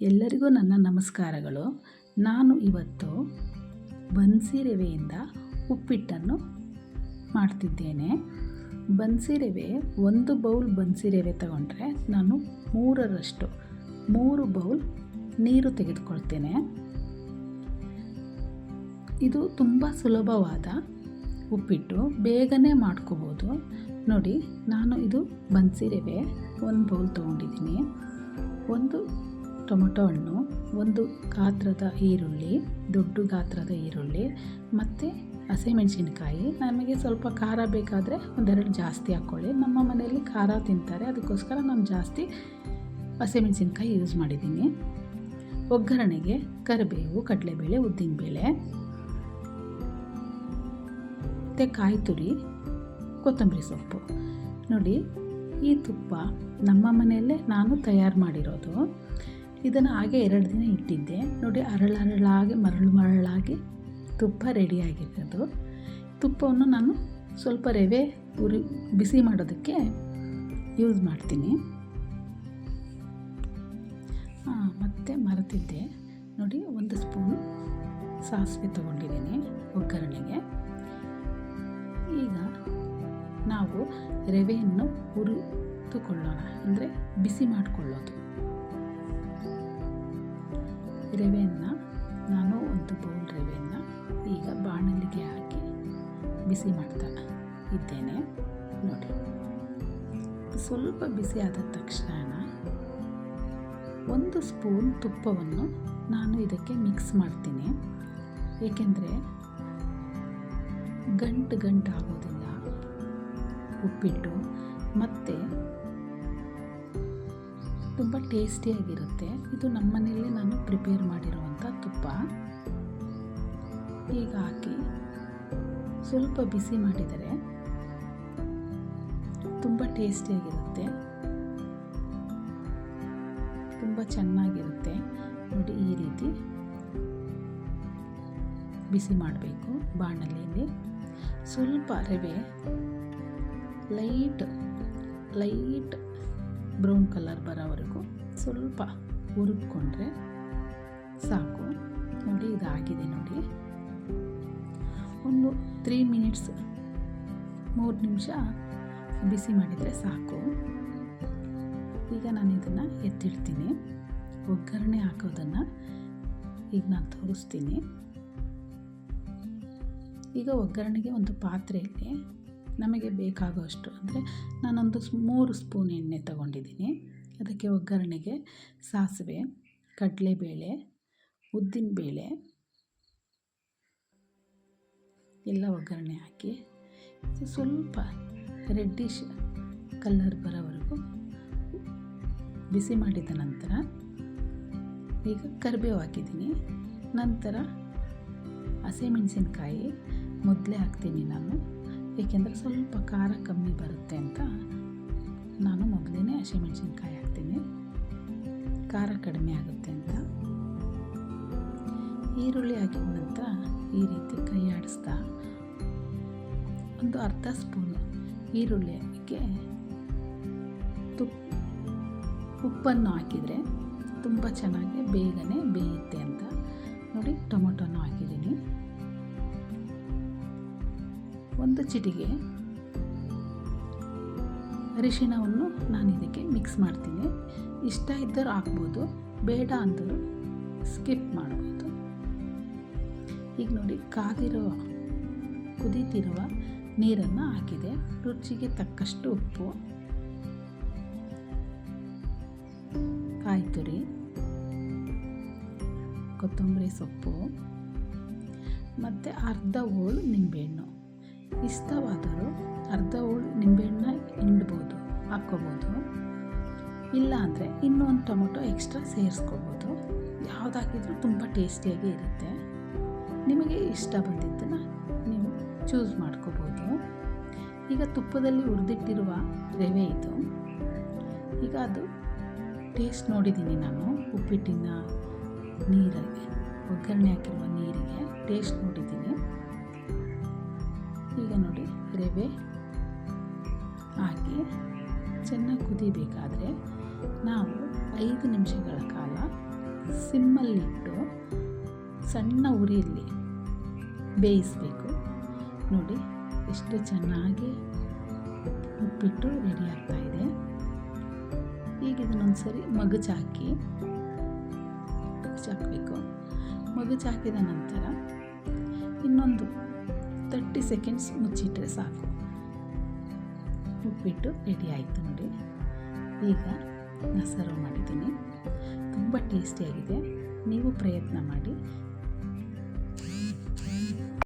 ಎಲ್ಲರಿಗೂ ನನ್ನ ನಮಸ್ಕಾರಗಳು. ನಾನು ಇವತ್ತು ಬನ್ಸಿ ರವೆಯಿಂದ ಉಪ್ಪಿಟ್ಟನ್ನು ಮಾಡ್ತಿದ್ದೇನೆ. ಬನ್ಸಿ ರವೆ, 1 ಬೌಲ್ ಬನ್ಸಿ ರವೆ ತಗೊಂಡ್ರೆ ನಾನು 3 ಬೌಲ್ ನೀರು ತೆಗೆದುಕೊಳ್ತೇನೆ. ಇದು ತುಂಬ ಸುಲಭವಾದ ಉಪ್ಪಿಟ್ಟು, ಬೇಗನೆ ಮಾಡ್ಕೋಬೋದು. ನೋಡಿ, ನಾನು ಇದು ಬನ್ಸಿ ರವೆ 1 ಬೌಲ್ ತೊಗೊಂಡಿದ್ದೀನಿ. 1 ಟೊಮೊಟೊ ಹಣ್ಣು, 1 ಗಾತ್ರದ ಈರುಳ್ಳಿ, ದೊಡ್ಡ ಗಾತ್ರದ ಈರುಳ್ಳಿ ಮತ್ತು ಹಸಿಮೆಣಸಿನ್ಕಾಯಿ. ನಮಗೆ ಸ್ವಲ್ಪ ಖಾರ ಬೇಕಾದರೆ 1-2 ಜಾಸ್ತಿ ಹಾಕ್ಕೊಳ್ಳಿ. ನಮ್ಮ ಮನೆಯಲ್ಲಿ ಖಾರ ತಿಂತಾರೆ, ಅದಕ್ಕೋಸ್ಕರ ನಾನು ಜಾಸ್ತಿ ಹಸಿಮೆಣಸಿನ್ಕಾಯಿ ಯೂಸ್ ಮಾಡಿದ್ದೀನಿ. ಒಗ್ಗರಣೆಗೆ ಕರಿಬೇವು, ಕಡಲೆಬೇಳೆ, ಉದ್ದಿನಬೇಳೆ ಮತ್ತು ಕಾಯಿ ತುರಿ, ಕೊತ್ತಂಬರಿ ಸೊಪ್ಪು. ನೋಡಿ, ಈ ತುಪ್ಪ ನಮ್ಮ ಮನೆಯಲ್ಲೇ ನಾನು ತಯಾರು ಮಾಡಿರೋದು. ಇದನ್ನು ಹಾಗೆ 2 ದಿನ ಇಟ್ಟಿದ್ದೆ. ನೋಡಿ, ಮರಳಾಗಿ ಮರಳಾಗಿ ತುಪ್ಪ ರೆಡಿಯಾಗಿರೋದು. ತುಪ್ಪವನ್ನು ನಾನು ಸ್ವಲ್ಪ ರವೆ ಬಿಸಿ ಮಾಡೋದಕ್ಕೆ ಯೂಸ್ ಮಾಡ್ತೀನಿ. ಮತ್ತು ಮರೆತಿದ್ದೆ, ನೋಡಿ, 1 ಸ್ಪೂನ್ ಸಾಸಿವೆ ತೊಗೊಂಡಿದ್ದೀನಿ ಒಗ್ಗರಣೆಗೆ. ಈಗ ನಾವು ರವೆಯನ್ನು ಹುರಿದುಕೊಳ್ಳೋಣ, ಅಂದರೆ ಬಿಸಿ ಮಾಡಿಕೊಳ್ಳೋದು. ರವೆಯನ್ನು ನಾನು 1 ಬೌಲ್ ರವೆಯನ್ನು ಈಗ ಬಾಣಲಿಗೆ ಹಾಕಿ ಬಿಸಿ ಮಾಡ್ತಾ ಇದ್ದೇನೆ. ನೋಡಿ, ಸ್ವಲ್ಪ ಬಿಸಿ ಆದ ತಕ್ಷಣ 1 ಸ್ಪೂನ್ ತುಪ್ಪವನ್ನು ನಾನು ಇದಕ್ಕೆ ಮಿಕ್ಸ್ ಮಾಡ್ತೀನಿ. ಏಕೆಂದರೆ ಗಂಟು ಆಗೋದಿಲ್ಲ ಉಪ್ಪಿಟ್ಟು, ಮತ್ತು ತುಂಬ ಟೇಸ್ಟಿಯಾಗಿರುತ್ತೆ. ಇದು ನಮ್ಮ ಮನೆಯಲ್ಲಿ ನಾನು ಪ್ರಿಪೇರ್ ಮಾಡಿರುವಂಥ ತುಪ್ಪ. ಈಗ ಹಾಕಿ ಸ್ವಲ್ಪ ಬಿಸಿ ಮಾಡಿದರೆ ತುಂಬ ಟೇಸ್ಟಿಯಾಗಿರುತ್ತೆ, ತುಂಬ ಚೆನ್ನಾಗಿರುತ್ತೆ. ನೋಡಿ, ಈ ರೀತಿ ಬಿಸಿ ಮಾಡಬೇಕು. ಬಾಣಲೆಯಲ್ಲಿ ಸ್ವಲ್ಪ ರವೆ ಲೈಟ್ ಬ್ರೌನ್ ಕಲರ್ ಬರೋವರೆಗೂ ಸ್ವಲ್ಪ ಹುರಿದುಕೊಂಡ್ರೆ ಸಾಕು. ನೋಡಿ, ಇದಾಗಿದೆ. ನೋಡಿ, ಒಂದು 3 ನಿಮಿಷ ಬಿಸಿ ಮಾಡಿದರೆ ಸಾಕು. ಈಗ ನಾನು ಇದನ್ನು ಎತ್ತಿಡ್ತೀನಿ. ಒಗ್ಗರಣೆ ಹಾಕೋದನ್ನು ಈಗ ನಾನು ತೋರಿಸ್ತೀನಿ. ಈಗ ಒಗ್ಗರಣೆಗೆ ಒಂದು ಪಾತ್ರೆಯಲ್ಲಿ ನಮಗೆ ಬೇಕಾಗುವಷ್ಟು, ಅಂದರೆ ನಾನೊಂದು 3 ಸ್ಪೂನ್ ಎಣ್ಣೆ ತಗೊಂಡಿದ್ದೀನಿ. ಅದಕ್ಕೆ ಒಗ್ಗರಣೆಗೆ ಸಾಸಿವೆ, ಕಡಲೆಬೇಳೆ, ಉದ್ದಿನಬೇಳೆ ಎಲ್ಲ ಒಗ್ಗರಣೆ ಹಾಕಿ ಸ್ವಲ್ಪ ರೆಡ್ಡಿಶ್ ಕಲರ್ ಬರೋವರೆಗೂ ಬಿಸಿ ಮಾಡಿದ ನಂತರ ಈಗ ಕರಿಬೇವು ಹಾಕಿದ್ದೀನಿ. ನಂತರ ಹಸಿಮೆಣಸಿನ್ಕಾಯಿ ಮೊದಲೇ ಹಾಕ್ತೀನಿ ನಾನು, ಏಕೆಂದರೆ ಸ್ವಲ್ಪ ಖಾರ ಕಮ್ಮಿ ಬರುತ್ತೆ ಅಂತ ನಾನು ಮೊದಲೇ ಹಸಿಮೆಣಸಿನ್ಕಾಯಿ ಹಾಕ್ತೀನಿ, ಖಾರ ಕಡಿಮೆ ಆಗುತ್ತೆ ಅಂತ. ಈರುಳ್ಳಿ ಹಾಕಿದ ನಂತರ ಈ ರೀತಿ ಕೈ ಆಡಿಸ್ತಾ ಒಂದು ಅರ್ಧ ಸ್ಪೂನು ಈರುಳ್ಳಿಗೆ ಉಪ್ಪನ್ನು ಹಾಕಿದರೆ ತುಂಬ ಚೆನ್ನಾಗಿ ಬೇಗನೆ ಬೇಯುತ್ತೆ ಅಂತ. ನೋಡಿ, ಟೊಮೊಟೊನೂ ಹಾಕಿದ್ದೀನಿ. 1 ಚಿಟಿಕೆ ಅರಿಶಿಣವನ್ನು ನಾನು ಇದಕ್ಕೆ ಮಿಕ್ಸ್ ಮಾಡ್ತೀನಿ. ಇಷ್ಟ ಇದ್ದರೂ ಹಾಕ್ಬೋದು, ಬೇಡ ಅಂದರೂ ಸ್ಕಿಪ್ ಮಾಡ್ಬೋದು. ಈಗ ನೋಡಿ, ಕುದೀತಿರುವ ನೀರನ್ನು ಹಾಕಿದೆ. ರುಚಿಗೆ ತಕ್ಕಷ್ಟು ಉಪ್ಪು, ಕಾಯಿ ತುರಿ, ಕೊತ್ತಂಬರಿ ಸೊಪ್ಪು ಮತ್ತು ಅರ್ಧ ಹೋಳು ನಿಂಬೆಹಣ್ಣು. ಇಷ್ಟವಾದರೂ ಅರ್ಧ ಹೋಳು ನಿಂಬೆಹಣ್ಣು ಹಾಕ್ಕೋಬೋದು. ಇಲ್ಲ ಅಂದರೆ ಇನ್ನೂ 1 ಟೊಮೊಟೊ ಎಕ್ಸ್ಟ್ರಾ ಸೇರಿಸ್ಕೋಬೋದು. ಯಾವ್ದು ಹಾಕಿದರೂ ತುಂಬ ಟೇಸ್ಟಿಯಾಗಿ ಇರುತ್ತೆ. ನಿಮಗೆ ಇಷ್ಟ ಬಂದಿದ್ದನ್ನು ನೀವು ಚೂಸ್ ಮಾಡ್ಕೋಬೋದು. ಈಗ ತುಪ್ಪದಲ್ಲಿ ಹುರಿದಿಟ್ಟಿರುವ ರವೆ ಇದು. ಈಗ ಅದು ಟೇಸ್ಟ್ ನೋಡಿದ್ದೀನಿ ನಾನು. ಉಪ್ಪಿಟ್ಟಿನ ನೀರಿಗೆ, ಒಗ್ಗರಣೆ ಹಾಕಿರುವ ನೀರಿಗೆ ಟೇಸ್ಟ್ ನೋಡಿದ್ದೀನಿ. ಈಗ ನೋಡಿ, ರವೆ ಹಾಕಿ ಚೆನ್ನಾಗಿ ಕುದಿಬೇಕಾದ್ರೆ ನಾವು 5 ನಿಮಿಷಗಳ ಕಾಲ ಸಿಮ್ಮಲ್ಲಿಟ್ಟು ಸಣ್ಣ ಉರಿಯಲ್ಲಿ ಬೇಯಿಸಬೇಕು. ನೋಡಿ ಎಷ್ಟು ಚೆನ್ನಾಗಿ ಉಪ್ಪಿಟ್ಟು ರೆಡಿ ಆಗ್ತಾಯಿದೆ. ಈಗ ಇದನ್ನೊಂದು ಸರಿ ಮಗುಚಾಕಬೇಕು. ಮಗುಚಾಕಿದ ನಂತರ ಇನ್ನೊಂದು 30 ಸೆಕೆಂಡ್ಸ್ ಮುಚ್ಚಿಟ್ಟರೆ ಸಾಕು. ಉಪ್ಪಿಟ್ಟು ರೆಡಿ ಆಯಿತು ನೋಡಿ. ಈಗ ನಾನು ಸರ್ವ್ ಮಾಡಿದ್ದೀನಿ. ತುಂಬ ಟೇಸ್ಟಿಯಾಗಿದೆ. ನೀವು ಪ್ರಯತ್ನ ಮಾಡಿ.